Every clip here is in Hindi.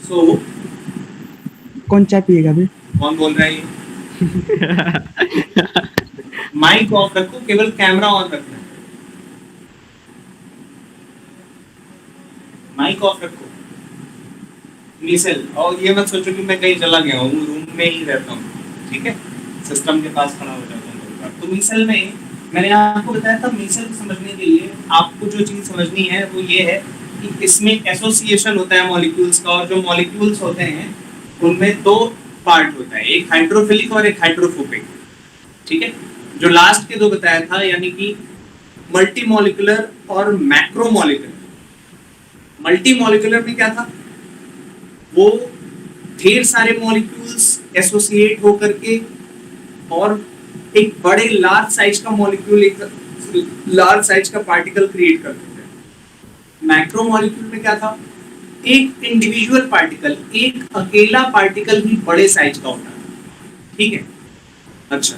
सो कौन चाय पिएगा अभी? कौन बोल रहा है ये? माइक ऑफ रखो, केवल कैमरा ऑन रखना है। माइक ऑफ रखो। मिसल, और ये मत सोचो कि मैं कहीं चला गया हूँ, रूम में ही रहता हूँ, ठीक है? सिस्टम के पास खड़ा हो जाता हूँ कभी कभार। तो मिसल में मैंने आपको बताया था, मिसल को समझने के लिए आपको जो चीज़ समझनी है वो ये है कि इसमें एसोसिएशन होता है मॉलिक्यूल्स का, और जो मॉलिक्यूल्स होते हैं उनमें दो पार्ट होता है, एक हाइड्रोफिलिक और एक हाइड्रोफोबिक, ठीक है? जो लास्ट के दो बताया था, यानी कि मल्टी मॉलिकुलर और मैक्रो मॉलिकुलर। मल्टी मॉलिकुलर में क्या था? वो ढेर सारे मॉलिक्यूल्स एसोसिएट होकर के और एक बड़े लार्ज साइज का मॉलिक्यूल, एक लार्ज साइज का पार्टिकल क्रिएट कर देते हैं। मैक्रो मॉलिक्यूल में क्या था? एक इंडिविजुअल पार्टिकल, एक अकेला पार्टिकल ही बड़े साइज का होता है, ठीक है? अच्छा,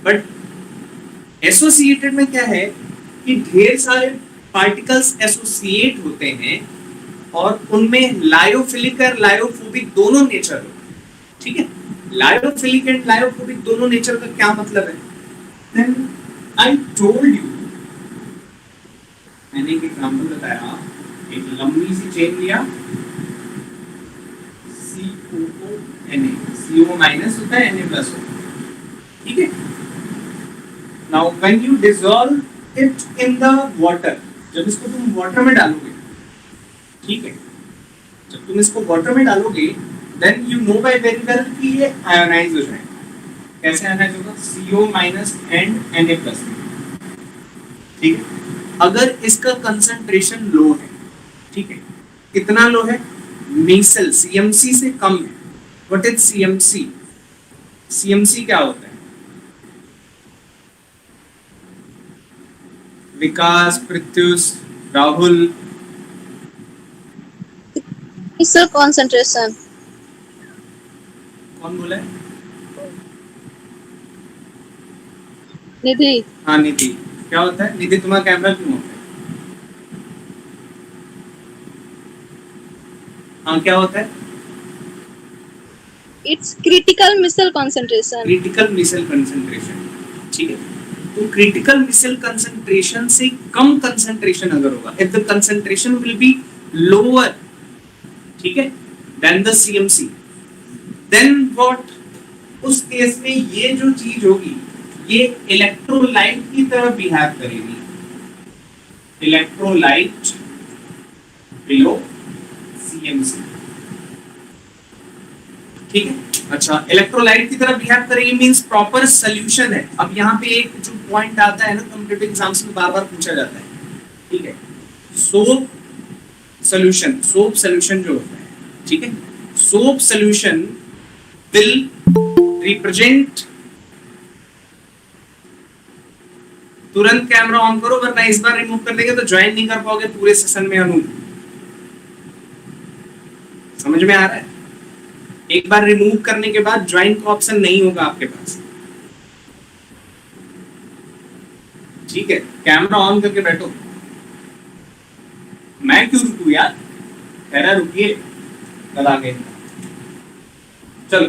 बट एसोसिएटेड में क्या है कि ढेर सारे पार्टिकल्स एसोसिएट होते हैं और उनमें लायोफिलिक और लायोफोबिक दोनों नेचर होते हैं, ठीक है? लायोफिलिक एंड लायोफोबिक दोनों नेचर का क्या मतलब है? देन आई टोल्ड यू, मैंने एक एग्जांपल बताया, एक लंबी सी चेन लिया, COO CO माइनस होता है, Na प्लस होता है, ठीक है? Now when you dissolve it in the water, जब इसको तुम वाटर में डालोगे, ठीक है, जब तुम इसको वाटर में डालोगे, then you know by very well कि ये आयोनाइज हो जाएगा। कैसे आयोनाइज होगा? CO minus and Na plus, ठीक है? अगर इसका कंसंट्रेशन लो है, ठीक है, कितना लो है? मीसल CMC से कम है। What is CMC? CMC क्या होता है? विकास, प्रत्युष, राहुल, Missile concentration. कौन बोला है? निधि. हाँ निधि। क्या होता है निधि? तुम्हारा कैमरा क्यों होता है? हाँ, क्या होता है? It's critical missile concentration. Critical micelle concentration, ठीक है? तो क्रिटिकल मिसल कंसंट्रेशन से कम कंसंट्रेशन अगर होगा, if the concentration will be lower, ठीक है, then the CMC, then what? उस केस में ये जो चीज होगी ये इलेक्ट्रोलाइट की तरह बिहेव करेगी। इलेक्ट्रोलाइट बिलो CMC, ठीक है? अच्छा, इलेक्ट्रोलाइट की तरह बिहेव करेगी मींस प्रॉपर सॉल्यूशन है। अब यहाँ पे एक जो पॉइंट आता है ना, कॉम्पिटिटिव एग्जाम्स में बार बार पूछा जाता है, ठीक है? सोप सॉल्यूशन, सोप सॉल्यूशन जो होता है, ठीक है, सोप सॉल्यूशन विल रिप्रेजेंट, तुरंत कैमरा ऑन करो वरना इस बार रिमूव कर देंगे तो ज्वाइन नहीं कर पाओगे पूरे सेशन में। अनु, समझ में आ रहा है? एक बार रिमूव करने के बाद ज्वाइन का ऑप्शन नहीं होगा आपके पास, ठीक है? कैमरा ऑन करके बैठो। मैं क्यों रुकू यार? कह रहा रुकिए, कल आगे। चलो,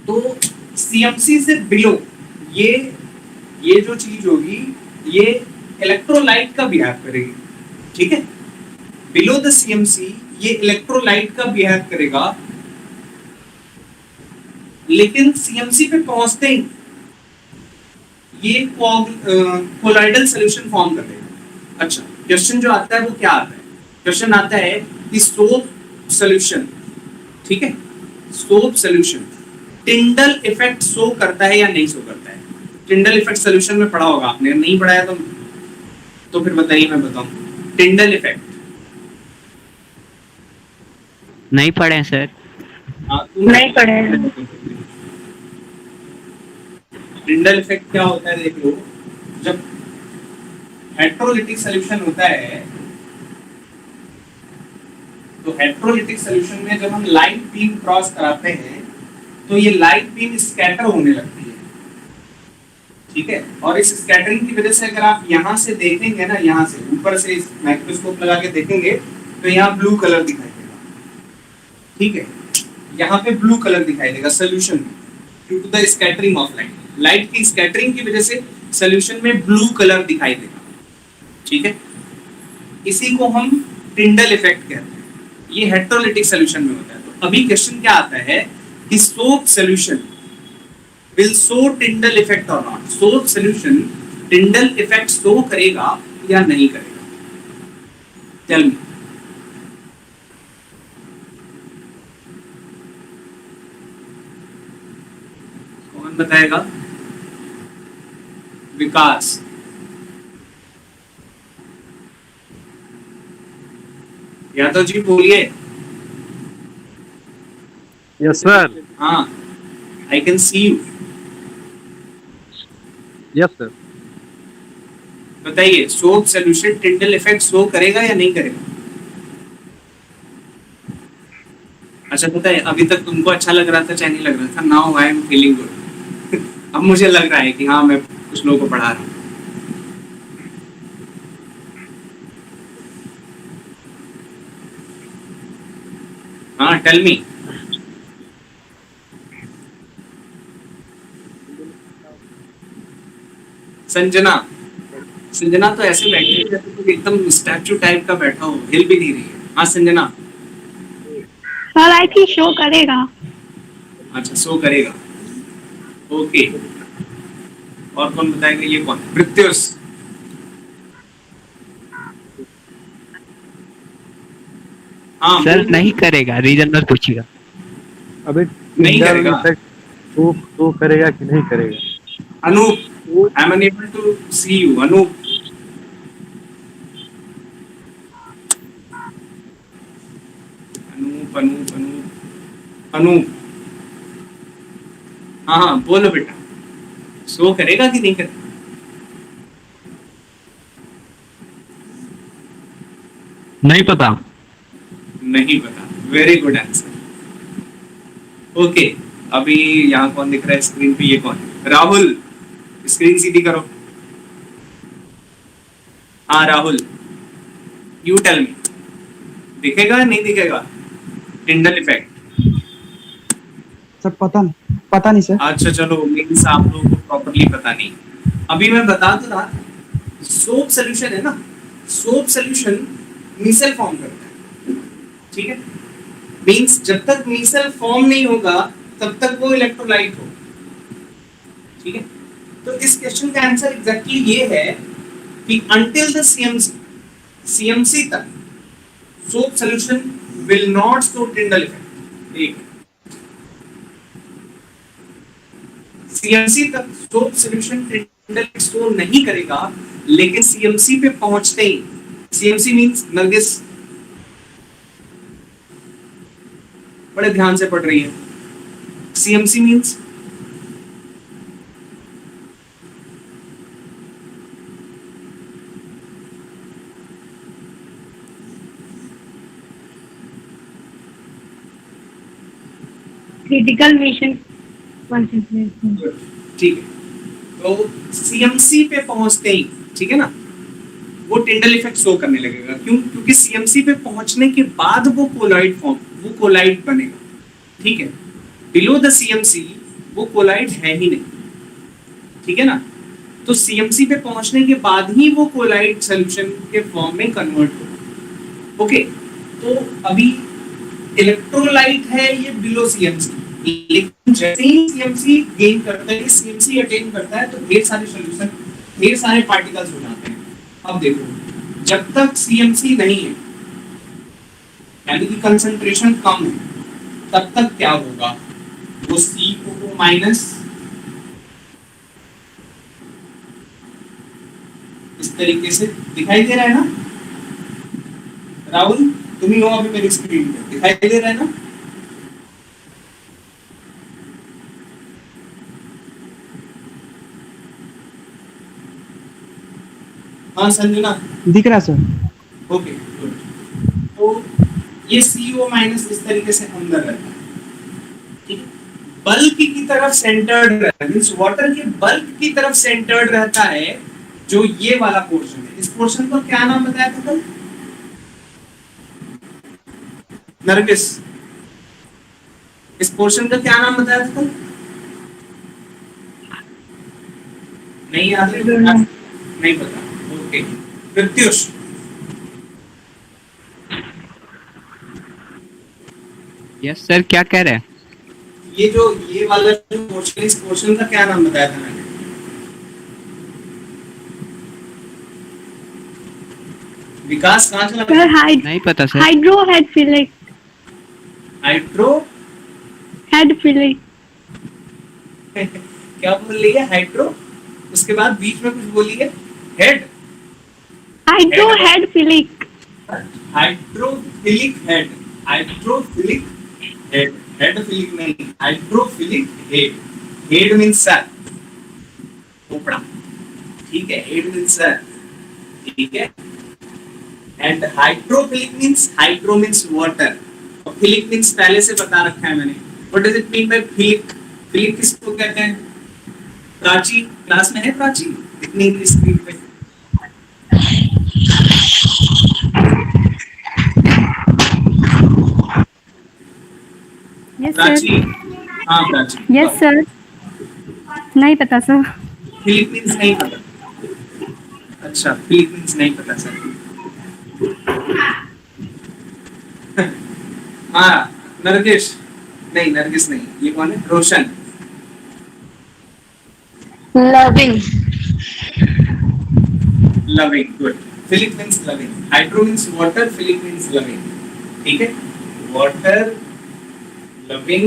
तो CMC से बिलो ये जो चीज होगी ये इलेक्ट्रोलाइट का बिहेव करेगी, ठीक है? बिलो द CMC ये इलेक्ट्रोलाइट का बिहेव करेगा, लेकिन CMC पे पहुंचते ही ये कोलाइडल सॉल्यूशन फॉर्म कर देगा। अच्छा, क्वेश्चन जो आता है वो क्या आता है? क्वेश्चन आता है कि सोप सॉल्यूशन, ठीक है, सोप सॉल्यूशन टिंडल इफेक्ट शो करता है या नहीं शो करता है? टिंडल इफेक्ट सॉल्यूशन में पढ़ा होगा आपने, नहीं पढ़ाया तो फिर बताइए, मैं बताऊं। टिंडल इफेक्ट नहीं पढ़े सर। नहीं पढ़े। टिंडल इफेक्ट क्या होता है देख लो, जब हेट्रोलिटिक सॉल्यूशन होता है तो हेट्रोलिटिक सॉल्यूशन में जब हम लाइट बीम क्रॉस कराते हैं तो ये लाइट बीम स्कैटर होने लगती है, ठीक है? और इस स्कैटरिंग की वजह से अगर आप यहाँ से देखेंगे ना, यहाँ से ऊपर से माइक्रोस्कोप लगा के देखेंगे तो यहाँ ब्लू कलर दिखाई देगा, ठीक है, यहाँ पे ब्लू कलर दिखाई देगा सोल्यूशन में, due to the scattering of light, light की स्कैटरिंग की वजह से सोल्यूशन में ब्लू कलर दिखाई देगा, ठीक है। इसी को हम टिंडल इफेक्ट कहते हैं, ये हेटेरोलिटिक सोल्यूशन में होता है। तो अभी क्वेश्चन क्या आता है कि soap solution will show Tyndall effect और not, soap solution Tyndall effect show करेगा या नहीं करेगा, टेल मी। कौन बताएगा? विकास। यादव जी बोलिए। Yes sir. हाँ, I can see you. Yes sir. बताइए, soap solution Tyndall effect show करेगा या नहीं करेगा? अच्छा बताइए, अभी तक तुमको अच्छा लग रहा था चाहे नहीं लग रहा था? Now I am feeling good. अब मुझे लग रहा है कि हाँ मैं कुछ लोगों को पढ़ा रहा हूँ। हाँ टेल मी। संजना, संजना तो ऐसे बैठी है जैसे कोई एकदम स्टैचू टाइप का बैठा हो, हिल भी नहीं रही है। हाँ Sanjana. Sir I think show करेगा। अच्छा शो करेगा, ओके। और कौन बताएगा? ये कौन? प्रत्युष। हाँ सर बोल। नहीं करेगा, रीजन मत पूछिएगा। अभी नहीं टिंडल करेगा। इफेक्ट शो करेगा कि नहीं करेगा? Anoop, I am unable to see you. Anoop, Anoop Anoop Anoop Anoop. हाँ हाँ बोलो बेटा, शो करेगा कि नहीं करेगा? नहीं पता। नहीं पता, वेरी गुड आंसर। ओके, अभी यहाँ कौन दिख रहा है स्क्रीन पे? ये कौन है? राहुल, स्क्रीन सीधी करो। हाँ राहुल, यू टेल मी, दिखेगा नहीं दिखेगा टिंडल इफेक्ट? सर पता नहीं सर। अच्छा चलो, मीन्स आप लोगों को प्रॉपर्ली पता नहीं। अभी मैं बता तो रहा, सोप सोल्यूशन है ना, सोप सोल्यूशन मिसल फॉर्म करता है, ठीक है। मीन्स जब तक मिसल फॉर्म नहीं होगा तब तक वो इलेक्ट्रोलाइट हो, ठीक है। तो इस क्वेश्चन का आंसर एग्जैक्टली ये है कि until the CMC तक soap solution will not show Tyndall effect, ठीक है। CMC तक सोप सोल्यूशन टिंडल शो नहीं करेगा, लेकिन CMC पे पहुंचते ही, CMC मींस नरगिस, बड़े ध्यान से पढ़ रही है। CMC means critical mission concentration. ठीक है। तो CMC पे पहुंचते ही, ठीक है ना, वो टिंडल इफेक्ट शो करने लगेगा। क्यों? क्योंकि CMC पे पहुंचने के बाद वो कोलाइड फॉर्म, वो कोलाइड बनेगा, ठीक है। बिलो द CMC वो कोलाइड है ही नहीं, ठीक है ना। तो CMC पे पहुंचने के बाद ही वो कोलाइड सॉल्यूशन के फॉर्म में कन्वर्ट होगा, ओके। तो अभी इलेक्ट्रोलाइट है ये बिलो CMC, लेकिन जैसे ही CMC गेन करता है, CMC अटेन करता है, तो ढेर सारे सॉल्यूशन, ढेर सारे पार्टिकल्स हो जाते हैं। अब देखो, जब तक CMC नहीं है, यानी कि कंसंट्रेशन कम है, तब तक क्या होगा? वो CO माइनस इस तरीके से दिखाई दे रहा है ना। राहुल, तुम ही हो अभी मेरी स्क्रीन पे, दिखाई दे रहा है ना? हाँ संजना, दिख रहा है सर। Okay good. तो ये CO माइनस इस तरीके से अंदर रहता है, ठीक है। बल्क की तरफ सेंटर्ड रहता है, मींस वाटर के बल्क की तरफ सेंटर्ड रहता है, जो ये वाला पोर्शन है। इस पोर्शन को क्या नाम बताया था कल? नरगिस, इस पोर्शन का क्या नाम बताया था? नहीं याद है? नहीं पता। ओके, प्रत्युष। यस सर, क्या कह रहे हैं? ये वाला जो पोर्शन, इस पोर्शन का क्या नाम बताया था मैंने? विकास कहाँ चला गया? सर नहीं पता सर। हाइड्रो हेडफिलिक हाइड्रो हेडफिलिक क्या बोल रही है? हाइड्रो, उसके बाद बीच में कुछ बोली है, head. Hydro headphilic hydrophilic head, hydrophilic head, headphilic नहीं, hydrophilic head. Head means sir, ऊपरा, ठीक है? हेड मींस सर, ठीक है? And hydrophilic means, hydro means water और फिलिक मींस पहले से बता रखा है मैंने। What does it mean by philic? Philic किसको कहते हैं? प्राची क्लास में है? प्राची इतनी इंग्लिश स्क्रीन पे। Yes Prachi, sir. हाँ प्राची। Yes sir. नहीं पता सर। फिलिक मींस नहीं पता? अच्छा, फिलिक मींस नहीं पता सर। हाँ नरगिस, नहीं नरगिस नहीं, ये कौन है? रोशन। Loving. Loving, good. Philic means loving. Hydro means water. Philic means loving. ठीक है? Water, loving,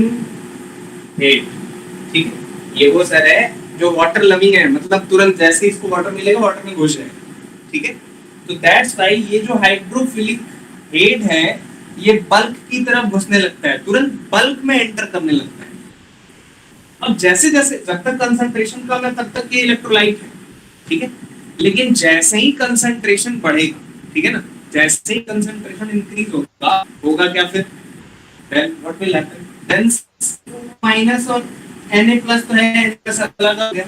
hate. ठीक है? ये वो सर है जो वाटर लविंग है, मतलब तुरंत जैसे इसको वाटर मिलेगा वाटर में घुस जाएगा। ठीक है? तो दैट्स व्हाई ये जो हाइड्रोफिलिक हेड है ये बल्क की तरफ घुसने लगता है, तुरंत बल्क में एंटर करने लगता है। अब जैसे जैसे, जब तक कंसंट्रेशन कम है तब तक ये इलेक्ट्रोलाइट है, ठीक है? लेकिन जैसे ही कंसंट्रेशन बढ़ेगा, ठीक है ना, जैसे ही कंसंट्रेशन इंक्रीज होगा क्या फिर? Then what will happen? Then minus और Na+ तो है, इसका अलग हो गया।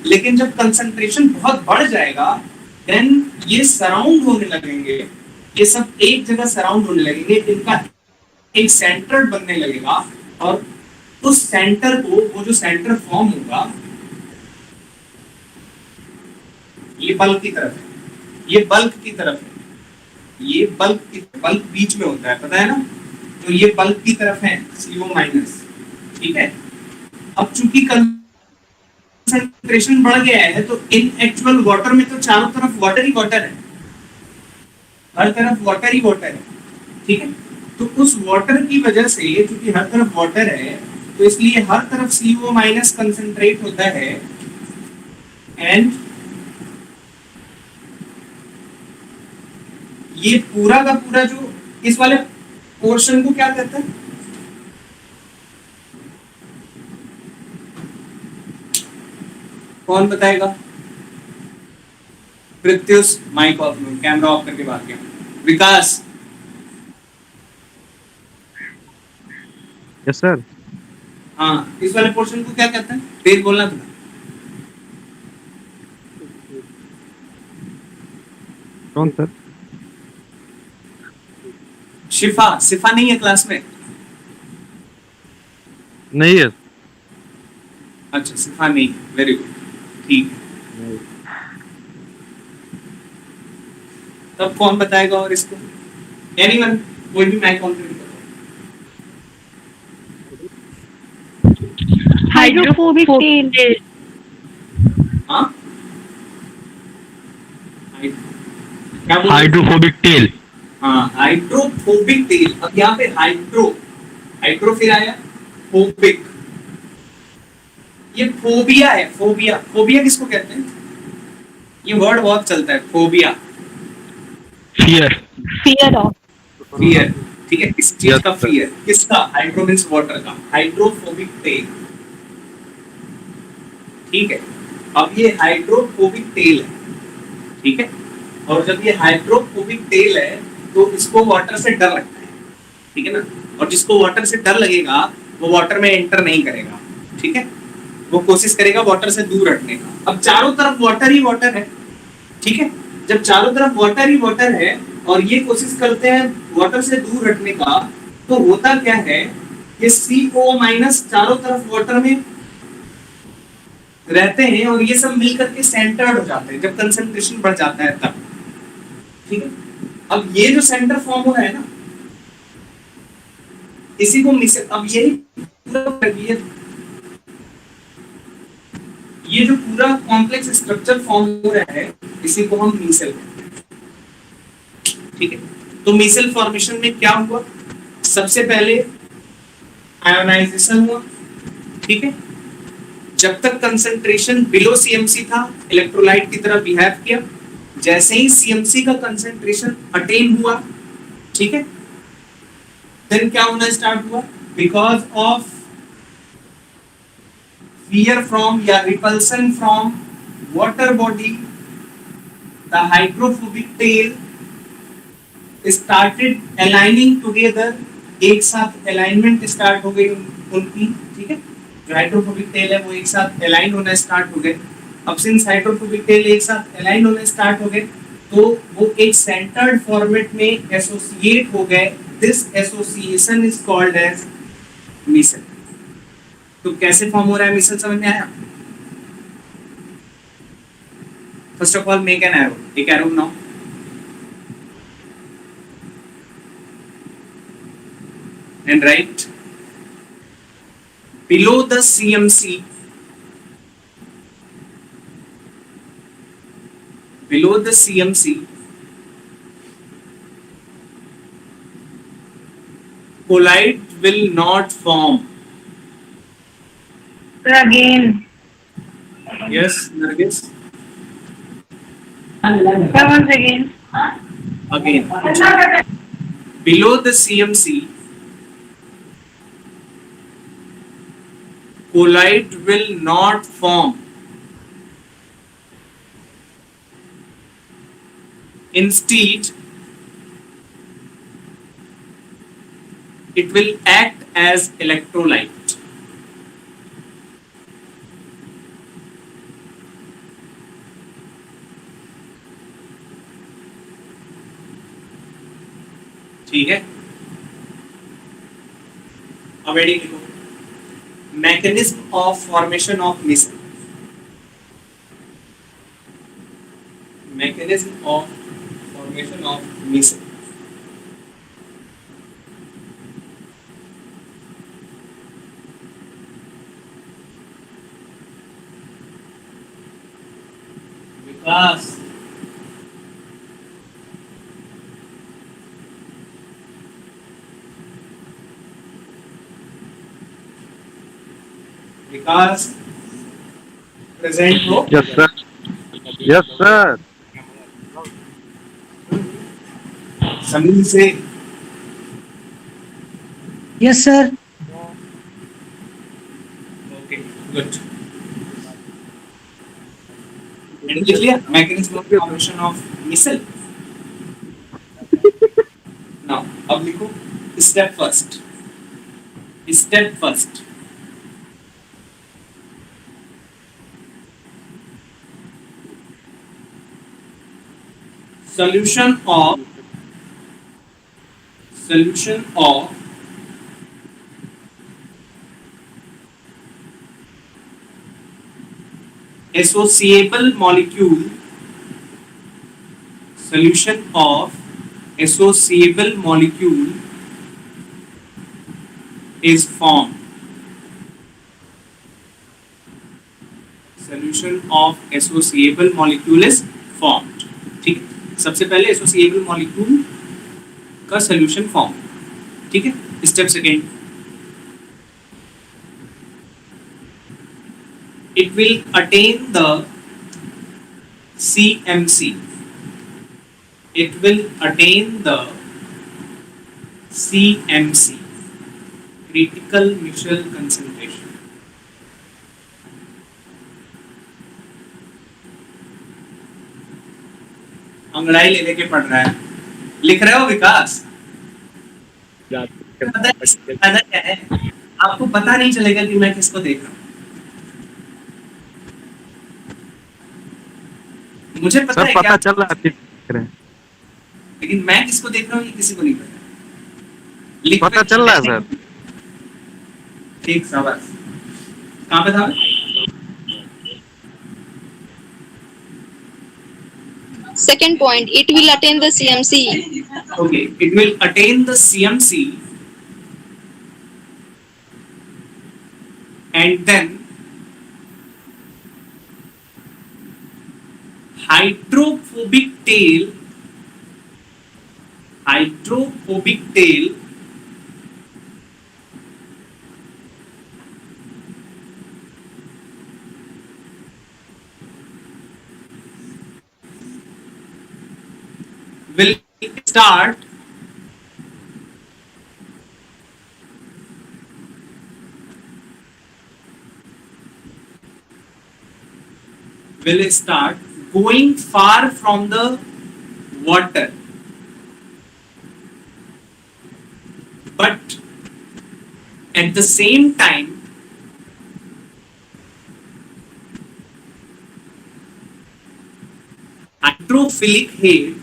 लेकिन जब कंसंट्रेशन बहुत बढ़ जाएगा देन ये सराउंड होने लगेंगे, ये सब एक जगह सराउंड होने लगेंगे, इनका एक सेंटर बनने लगेगा और उस सेंटर को, वो जो सेंटर फॉर्म होगा ये बल्क की तरफ है, ये बल्क की तरफ है, ये बल्क बीच में होता है, पता है ना? तो ये बल्क की तरफ है CO-, ठीक है? अब चूंकि कंसंट्रेशन बढ़ गया है तो इन एक्चुअल वाटर में तो चारों तरफ वाटर ही वाटर है, हर तरफ वाटर ही वाटर है, ठीक है? तो उस वाटर की वजह से, क्योंकि हर तरफ वाटर है तो इसलिए हर तरफ CO- कंसंट्रेट होता है एंड ये पूरा का पूरा जो इस वाले पोर्शन को क्या कहते हैं? कौन बताएगा? Pratyush, mike off, camera off करके बात किया। विकास। Yes sir. हाँ, इस वाले पोर्शन को क्या कहते हैं? तेज बोलना था। कौन सर? शिफा, शिफा नहीं है क्लास में? नहीं है। अच्छा, शिफा नहीं, वेरी गुड, ठीक है। तब कौन बताएगा और इसको? एनीवन, कोई भी माइक ऑन करके बताओ। हाइड्रोफोबिक तेल हाँ, क्या बोल? Hydrophobic tell. हाँ, हाइड्रोफोबिक तेल। अब यहाँ पे हाइड्रो फिर आया, फोबिक, ये फोबिया है। फोबिया किसको कहते हैं? ये वर्ड बहुत चलता है, फोबिया, फियर ऑफ फियर, ठीक है? किस चीज का फियर? किसका? हाइड्रो मींस वाटर का, हाइड्रोफोबिक तेल, ठीक है? अब ये हाइड्रोफोबिक तेल है, ठीक है? और जब ये हाइड्रोफोबिक तेल है तो इसको वाटर से डर लगता है, ठीक है ना? और जिसको वाटर से डर लगेगा वो वाटर में एंटर नहीं करेगा, ठीक है? वो कोशिश करेगा वाटर से दूर हटने का। अब चारों तरफ वाटर ही वाटर है, ठीक है? जब चारों तरफ वाटर ही वाटर है और ये कोशिश करते हैं वाटर से दूर हटने का, तो होता क्या है ये CO- चारों तरफ वाटर में रहते हैं और ये सब मिलकर के सेंटर्ड हो जाते हैं जब कंसंट्रेशन बढ़ जाता है तब। ठीक है, अब ये जो सेंटर फॉर्म हो रहा है ना, इसी को मिसल, अब ये जो पूरा कॉम्प्लेक्स स्ट्रक्चर फॉर्म हो रहा है इसी को हम मिसल कहते हैं। ठीक है, तो मिसल फॉर्मेशन में क्या हुआ, सबसे पहले आयोनाइजेशन हुआ। ठीक है, जब तक कंसंट्रेशन बिलो सीएमसी था इलेक्ट्रोलाइट की तरह बिहेव किया, जैसे ही सीएमसी का कंसंट्रेशन अटेन हुआ, ठीक है, देन क्या होना स्टार्ट हुआ, बिकॉज ऑफ fear from या repulsion from water body, the hydrophobic tail started aligning together, एक साथ alignment start हो गई उनकी। ठीक है, जो हाइड्रोफोबिक टेल है वो एक साथ अलाइन होना स्टार्ट हो गए। अब सिंस हाइड्रोफोबिक टेल एक साथ अलाइन होना स्टार्ट हो गए तो वो एक सेंटर्ड फॉर्मेट में एसोसिएट हो गए। This association is called as micelle. तो कैसे फॉर्म हो रहा है मिसल, समझ में आया? First of all make an arrow, एक एरो बनाओ। And right below the CMC, below the CMC, colloid will not form. Again. Yes, Nargis. Once again. Again. Below the CMC, colloid will not form. Instead, it will act as electrolyte. ठीक है, अब हेडिंग लिखो, mechanism of formation of missile. Mechanism of formation of missile. Vikas, Vikas present हो? Yes, sir. Yes, sir. Sameer से yes sir. Okay good. And लिख लिया mechanism of formation of micelle. Now अब लिखो step first. Step first, solution of associable molecule, solution of associable molecule is formed. Solution of associable molecule is formed. ठीक है, सबसे पहले एसोसिएबल मॉलिक्यूल का सॉल्यूशन फॉर्म। ठीक है, step second, it will attain the CMC. It will attain the CMC, critical mutual concentration. अंगड़ाई ले लेके पढ़ रहा है, लिख रहे हो विकास? पता क्या है, आपको पता नहीं चलेगा कि मैं किसको देख रहा हूँ। मुझे पता सर है पता क्या, चल रहा है, लेकिन मैं किसको देख रहा हूँ ये किसी को नहीं पता। लिख पता पे- चल रहा है सर। ठीक शाबाश। कहाँ पे था मैं? Second point, it will attain the CMC. Okay, it will attain the CMC and then hydrophobic tail will start going far from the water, but at the same time hydrophilic head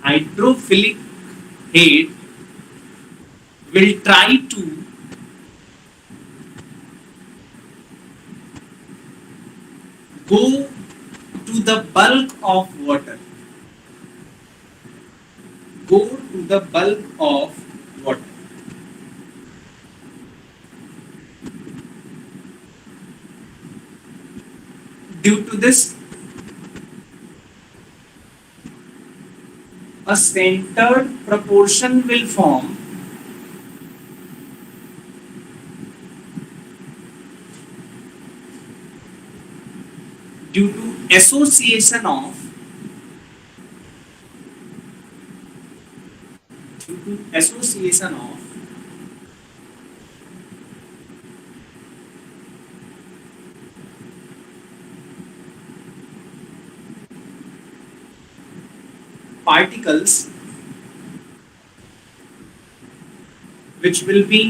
hydrophilic head will try to go to the bulk of water. Go to the bulk of water. Due to this, a centered proportion will form due to association of particles which will be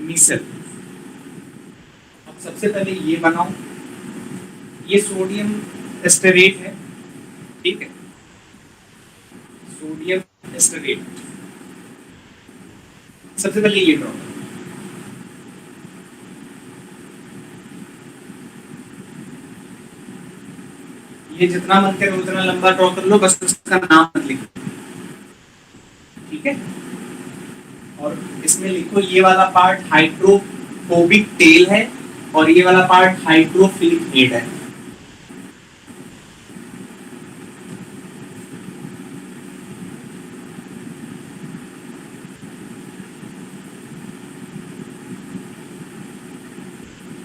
micelle. अब सबसे पहले ये बनाओ, ये सोडियम एस्टेरेट है, ठीक है, सोडियम एस्टेरेट। सबसे पहले ये ड्रॉ करो, ये जितना मन करे उतना लंबा ड्रॉ कर लो, बस उसका नाम मत लिखो, ठीक है। और इसमें लिखो ये वाला पार्ट हाइड्रोफोबिक टेल है और ये वाला पार्ट हाइड्रोफिलिक हेड है।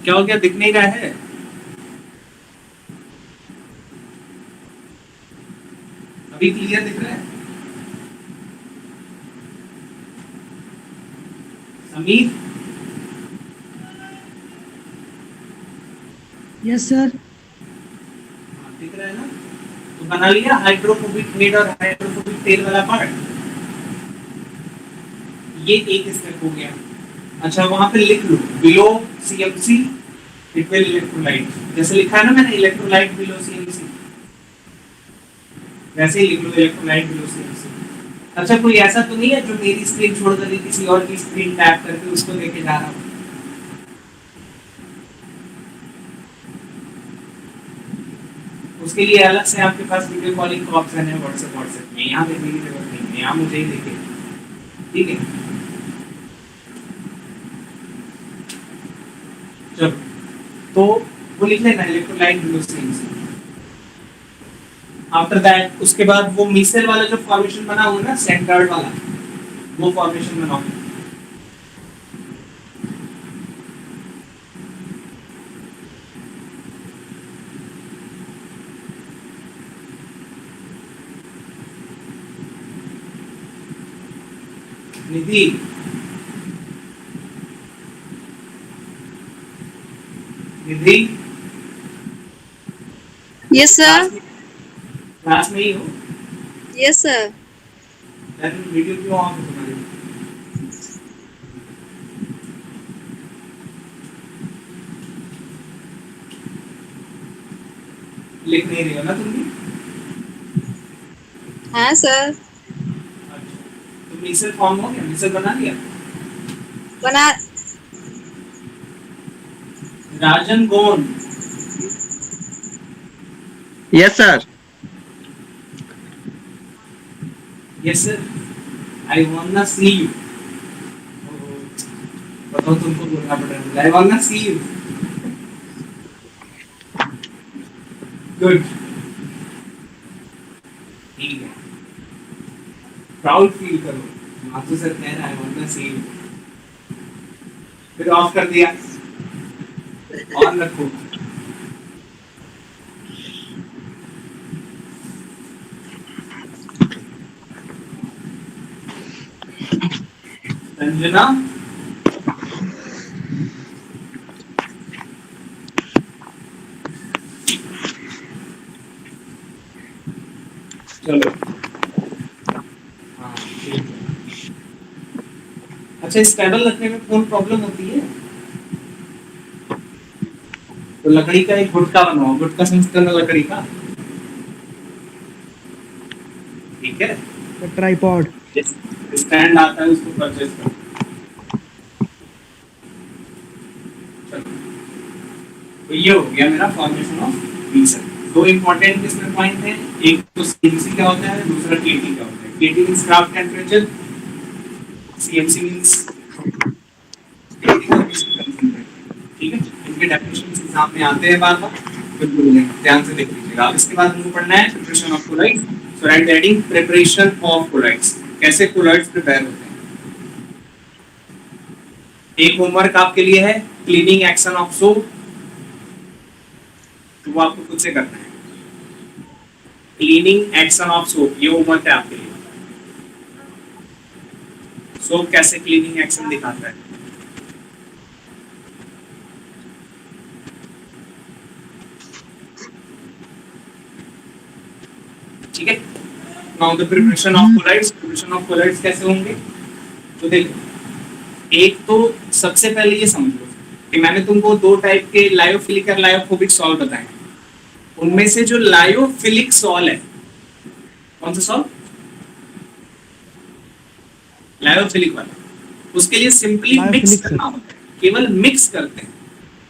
क्या हो गया, दिख नहीं रहा है? अभी क्लियर दिख रहा है? Sameer, yes sir. दिख रहा है ना? तो बना लिया हाइड्रोफोबिक हेड और हाइड्रोफोबिक टेल वाला पार्ट। ये एक स्टेप हो गया। अच्छा, वहां पे लिख लो below CMC it will electrolyte, जैसे लिखा है ना मैंने इलेक्ट्रोलाइट बिलो सीएमसी, वैसे ही लिख लो इलेक्ट्रोलाइट बिलो सीएमसी। अच्छा, कोई ऐसा तो नहीं है जो मेरी स्क्रीन छोड़कर किसी और की स्क्रीन टैप करके उसको लेके जा रहा हो? उसके लिए अलग से आपके पास वीडियो कॉलिंग का ऑप्शन है व्हाट्सएप में। यहाँ देखने की जरूरत नहीं है, यहाँ मुझे ही देखे, ठीक है। चलो, तो वो लिख लेना electrolyte below CMC. After that उसके बाद वो मिसेल वाला जो फॉर्मेशन बना हुआ ना सेंटर्ड वाला, वो फॉर्मेशन बनाओ। निधि, निधि, Yes, sir. क्लास में ही हो? Yes, sir. लेकिन वीडियो क्यों ऑन है तुम्हारी? लिख नहीं रही हो ना तुम भी? हाँ सर, तो मिसल फॉर्म हो गया, मिसल बना लिया। बना। Rajan gone, Yes, sir. Yes sir, I wanna see you. बताओ तुमको बोलना पड़ेगा, आई वांना सी यू। गुड, ठीक है, प्राउड फील करो। माथु सर कह रहा है आई वांना सी यू, फिर ऑफ कर दिया, ऑन रखो। संजना, चलो, हाँ ठीक है। अच्छा, इस टेबल रखने में कौन प्रॉब्लम होती है? तो लकड़ी का एक गुटका बनाओ, गुटका समझ करना लकड़ी का, ठीक है। ट्राइपॉड। स्टैंड आता है, उसको परचेज करो। चलो, तो ये हो गया मेरा फॉर्मेशन ऑफ रीजन। दो इंपॉर्टेंट इसमें पॉइंट है, एक तो सीएमसी क्या होता है, दूसरा केटी क्या होता है। KT means Krafft temperature, CMC means ठीक है। इनके डेफिनेशन एग्जाम में आते हैं बार बार, बिल्कुल ध्यान से देख लीजिएगा। अब इसके बाद हमको पढ़ना है preparation of colloids. So right heading preparation of colloids, कैसे कोलाइड्स प्रिपेयर होते हैं। एक होमवर्क आपके लिए है, क्लीनिंग एक्शन ऑफ सोप, तो वो आपको खुद से करना है। क्लीनिंग एक्शन ऑफ सोप, ये होमवर्क है आपके लिए। सोप कैसे क्लीनिंग एक्शन दिखाता है। ठीक है। Now the preparation of colloids. Preparation of colloids कैसे होंगे, तो देखो, एक तो सबसे पहले ये समझ लो कि मैंने तुमको दो टाइप के लायोफिलिक और लायोफोबिक सॉल्व बताए। उनमें से जो लायोफिलिक सॉल्व है, कौन सा सॉल्व, लायोफिलिक वाला, उसके लिए सिंपली मिक्स करना होता है, केवल मिक्स करते हैं।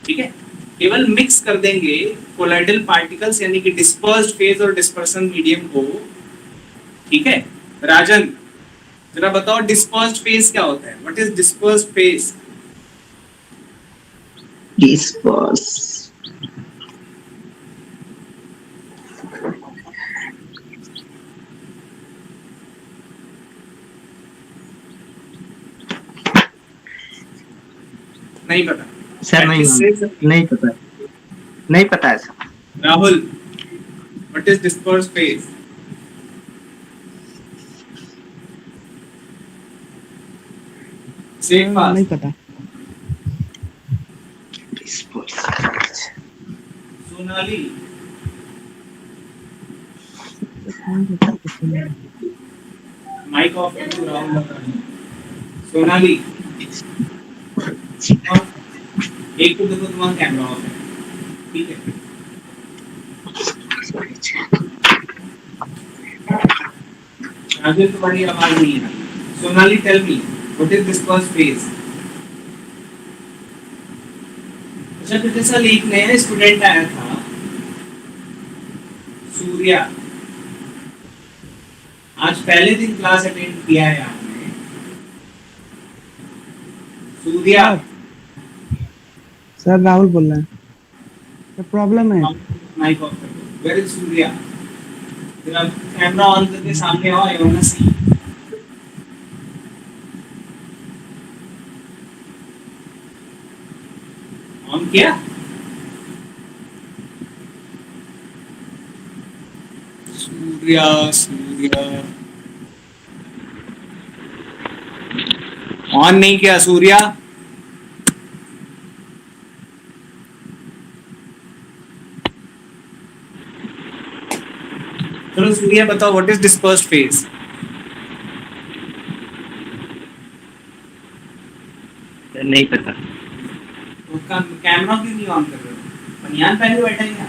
ठीक है, केवल मिक्स कर देंगे कोलाइडल पार्टिकल्स यानी कि डिस्पर्स्ड फेज और डिस्पर्सन मीडियम को। ठीक है, राजन जरा बताओ डिस्पर्स्ड फेज क्या होता है, what is dispersed phase. Disperse. नहीं पता सर नहीं पता, नहीं पता है sir. Rahul, what is dispersed phase. Same पास नहीं पता। Disperse. सोनाली, माइक ऑफ करके राहुल बता रहे हैं। सोनाली, एक तो देखो तुम्हारा कैमरा ऑफ है, ठीक है। राजेश तुम्हारी आवाज नहीं है। Sonali, tell me what is dispersed phase. अच्छा, पिछले साल एक नया स्टूडेंट आया था, सूर्या, आज पहले दिन क्लास अटेंड किया है आपने। सूर्या, सर राहुल बोल रहा है, क्या प्रॉब्लम है। माइक ऑफ कर दो। वेयर इज सूर्या, तेरा कैमरा ऑन करके सामने आओ, I want to see. On किया। सूर्या, सूर्या ऑन नहीं किया। सूर्या, चलो सूर्या बताओ व्हाट इज डिस्पर्स्ड फेज। नहीं पता। तो कैमरा क्यों नहीं ऑन कर रहे हो, बनियान पहने बैठे हैं।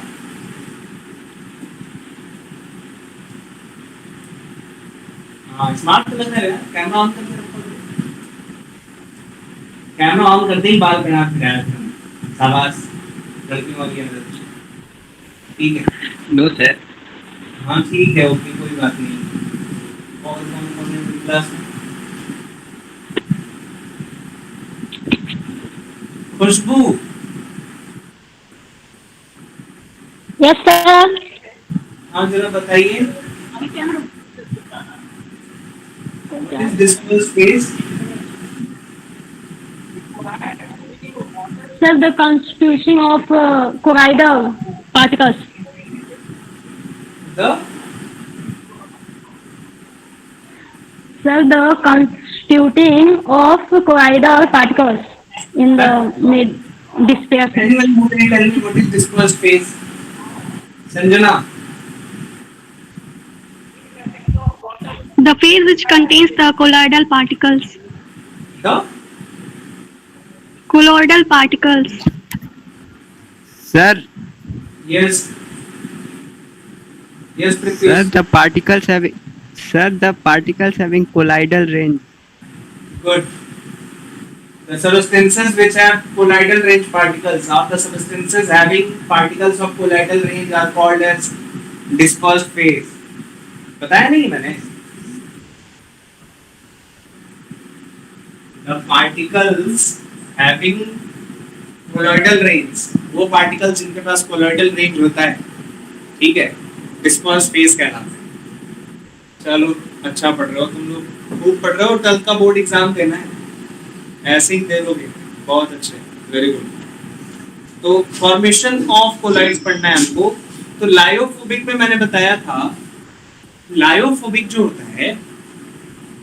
हाँ स्मार्ट तो लग रहा है, कैमरा ऑन करके रखो। कैमरा ऑन करते ही बाल कटा फिराया था। शाबाश, लड़की वाली आदत। ठीक है। No sir. हाँ ठीक है, ओके, कोई बात नहीं। और कौन है क्लास में? खुशबू। Yes sir. हाँ जरा बताइए, dismal space, Sir, the constitution of colloidal particles. the Sir, the constituting of colloidal particles in the mid dispersion. tell me what is dismal space? Sanjana. The phase which contains the colloidal particles. The Colloidal particles. Sir, yes, yes, sir, Prithvi. the particles having colloidal range. Good. The substances which have colloidal range particles, of the substances having particles of colloidal range are called as dispersed phase. बताया नहीं मैंने? The particles having colloidal range, वो particles जिनके पास colloidal range होता है, ठीक है, dispersed phase कहलाते हैं। चलो अच्छा पढ़ रहे हो तुम लोग, खूब पढ़ रहे हो। 12th का बोर्ड एग्जाम देना है, ऐसे ही दे लोगे, बहुत अच्छे, वेरी गुड। तो फॉर्मेशन ऑफ कोलॉइड्स पढ़ना है हमको। तो लायोफोबिक में मैंने बताया था, लायोफोबिक जो होता है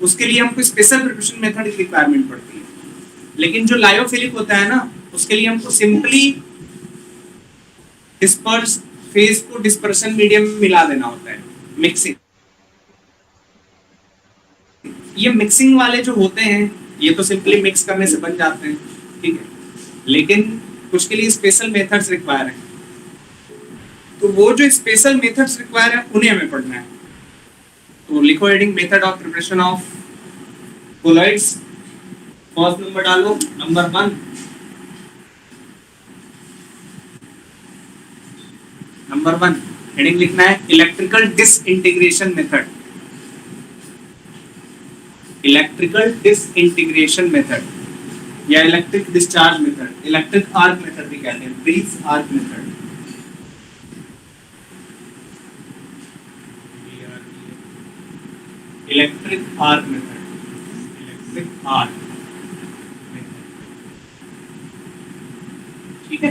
उसके लिए हमको स्पेशल प्रिपरेशन मेथड की रिक्वायरमेंट पड़ती है, लेकिन जो लायोफिलिक होता है ना उसके लिए हमको सिंपली डिस्पर्स फेज को डिस्पर्शन मीडियम में मिला देना होता है, मिक्सिंग। ये मिक्सिंग वाले जो होते हैं ये तो सिंपली मिक्स करने से बन जाते हैं, ठीक है, लेकिन कुछ के लिए स्पेशल मेथड्स रिक्वायर है। तो वो जो स्पेशल मेथड्स रिक्वायर है उन्हें हमें पढ़ना है। तो लिखो heading method of preparation of colloids. First number डालो, नंबर 1। नंबर 1 हेडिंग लिखना है electrical disintegration method. Electrical disintegration method या electric discharge method, electric arc method भी कहते हैं, Bredig arc method. Electric arc method, electric arc method, ठीक है।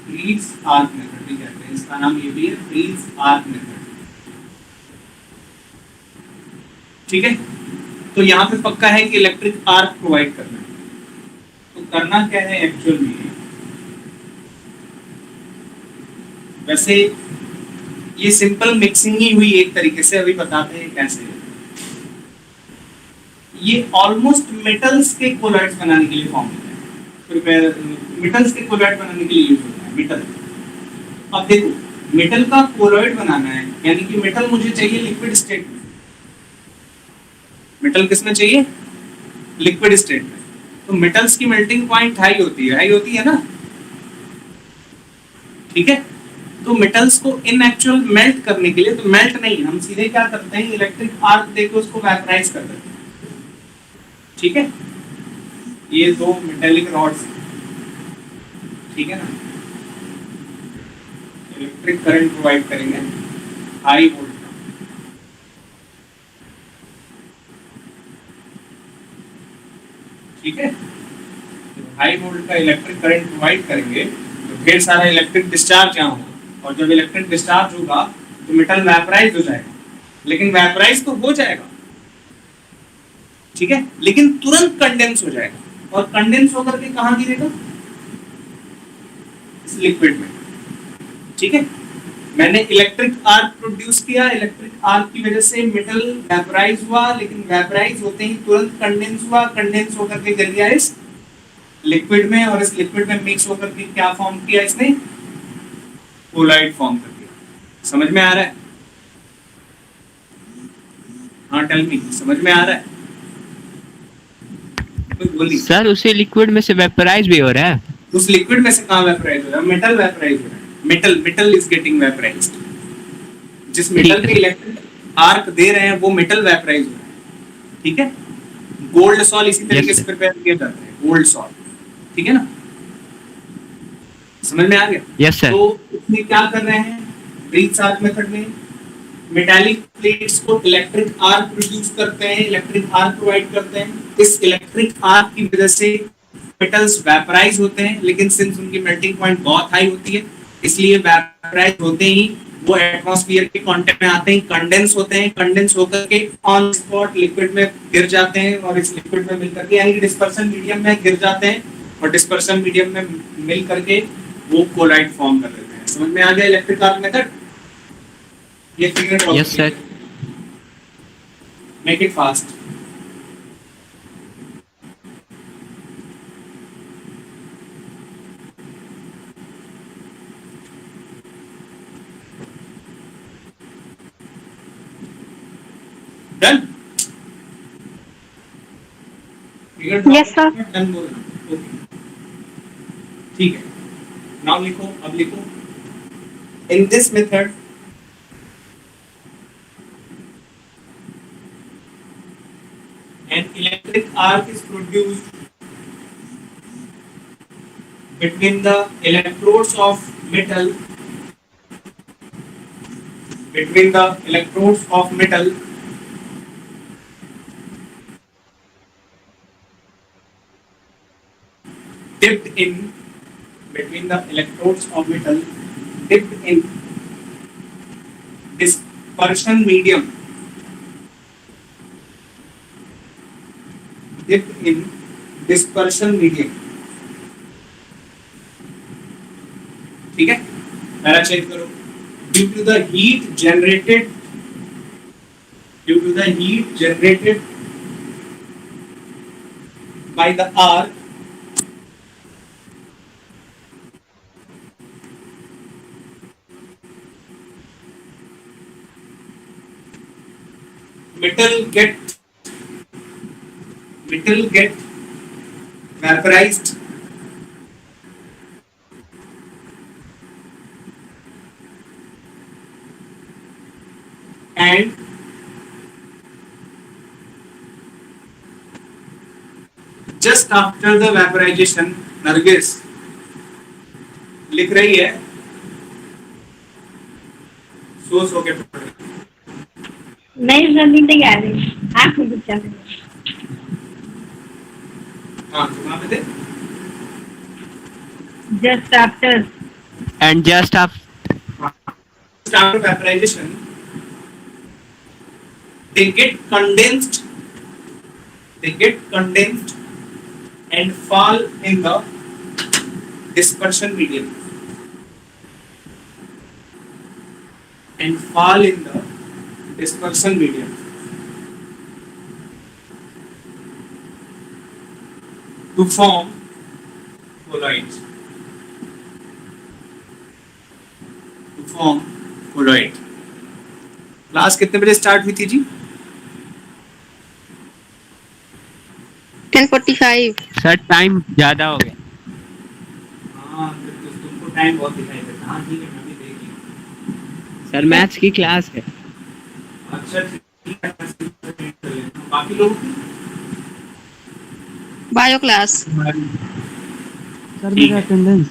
ब्रीज आर्क मेथड भी कहते हैं, इसका नाम ये भी है, ब्रीज आर्क मेथड, ठीक है। तो यहाँ पे पक्का है कि इलेक्ट्रिक आर्क प्रोवाइड करना है। तो करना क्या है एक्चुअल में, वैसे ये सिंपल मिक्सिंग ही हुई एक तरीके से, अभी बताते हैं कैसे। ये ऑलमोस्ट मेटल्स के कोलॉइड्स बनाने के लिए फॉर्म होता है, मेटल्स के कोलॉइड बनाने के लिए यूज होता है मेटल। अब देखो मेटल का कोलॉइड बनाना है, यानी कि मेटल मुझे चाहिए लिक्विड स्टेट में। मेटल किसमें चाहिए? लिक्विड स्टेट में। तो मेटल्स की मेल्टिंग पॉइंट हाई होती है ना, ठीक है। तो मेटल्स को इन एक्चुअल मेल्ट करने के लिए, तो मेल्ट नहीं, हम सीधे क्या करते हैं, इलेक्ट्रिक आर्क देके उसको वेपराइज कर देते हैं, ठीक है। ये दो मेटेलिक रॉड्स, ठीक है ना, इलेक्ट्रिक करंट प्रोवाइड करेंगे हाई वोल्ट का, ठीक है। तो हाई वोल्ट का इलेक्ट्रिक करंट प्रोवाइड करेंगे तो ढेर सारा इलेक्ट्रिक डिस्चार्ज यहाँ होगा, और जब इलेक्ट्रिक डिस्चार्ज होगा तो मेटल वेपराइज हो जाएगा, लेकिन वेपराइज तो हो जाएगा, ठीक है, लेकिन तुरंत कंडेंस हो जाएगा, और कंडेंस होकर के कहाँ गिरेगा? इस लिक्विड में, ठीक है। मैंने इलेक्ट्रिक आर्क प्रोड्यूस किया, इलेक्ट्रिक आर्क की वजह से मेटल वेपराइज हुआ, लेकिन वेपराइज होते ही तुरंत कंडेंस हुआ, कंडेंस होकर के गिर गया इस लिक्विड में, और इस लिक्विड में मिक्स होकर के क्या फॉर्म किया इसने, कोलाइड फॉर्म कर दिया। समझ में आ रहा है? हाँ टेल मी, समझ में आ रहा है? बोलिए। सर उसी लिक्विड में से वेपराइज भी हो रहा है। उस लिक्विड में से कहाँ वेपराइज हो रहा है? मेटल वेपराइज हो रहा है। Metal is getting vaporised. जिस मेटल पे इलेक्ट्रिक आर्क दे रहे हैं वो मेटल वेपराइज हो रहा है, ठीक है? गोल्ड सॉल इसी तरीके से प्रिपेयर किया जाता है, गोल्ड सॉल, ठीक है ना? समझ में आ गया? Yes sir. तो इसमें क्या कर रहे हैं ब्रीथ आर्क मेथड में, मेटालिक प्लेट्स को इलेक्ट्रिक आर्क प्रोड्यूस करते हैं, इलेक्ट्रिक आर्क प्रोवाइड करते हैं। इस इलेक्ट्रिक आर्क की वजह से मेटल्स वेपराइज होते हैं, लेकिन सिंस उनकी मेल्टिंग पॉइंट बहुत हाई होती है, इसलिए वेपराइज होते ही वो एटमॉस्फेयर के कांटेक्ट में आते हैं, कंडेंस होते हैं, कंडेंस होकर के ऑन स्पॉट लिक्विड में गिर जाते हैं, और इस लिक्विड में मिलकर के यानी डिस्पर्शन मीडियम में गिर जाते हैं, और डिस्पर्शन मीडियम में मिल करके वो कोलाइड फॉर्म कर लेते हैं। समझ में आ गया इलेक्ट्रिक आर्क मेथड? ये figure out. Yes sir. Make it fast. Done? Yes, sir. Done बोलना। ओके, ठीक है। नाउ लिखो, अब लिखो। In this method an electric arc is produced between the electrodes of metal dipped in dispersion medium, ठीक है? मेरा चेक करो। Due to the heat generated by the arc, metal get vaporized and just after the vaporization, Nargis लिख रही है, सो के पढ़ रही है। नहीं जल्दी नहीं आ रही, आप मुझे चल रही। हाँ वहाँ पे थे। Just after. And just after vaporization, they get condensed and fall in the dispersion medium. To form colloids. Class कितने बजे स्टार्ट हुई थी जी? 10:45. सर टाइम ज्यादा हो गया। हाँ तो तुमको टाइम बहुत दिखाई देता। हाँ ठीक है, मैं भी देख लिया। सर मैथ्स की क्लास है। अच्छा ठीक है, बाकी लोग Bio class. सर मेरा अटेंडेंस।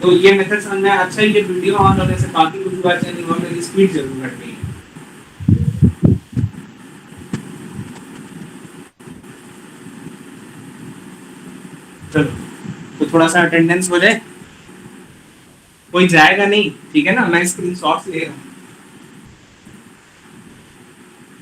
तो ये मेथड समझ में अच्छा, ये वीडियो ऑन होने से बाकी कुछ बात नहीं होने की स्पीड जरूर घट गई। चलो तो थोड़ा सा अटेंडेंस हो जाए, कोई जाएगा नहीं, ठीक है ना? मैं स्क्रीनशॉट्स ले रहा हूँ।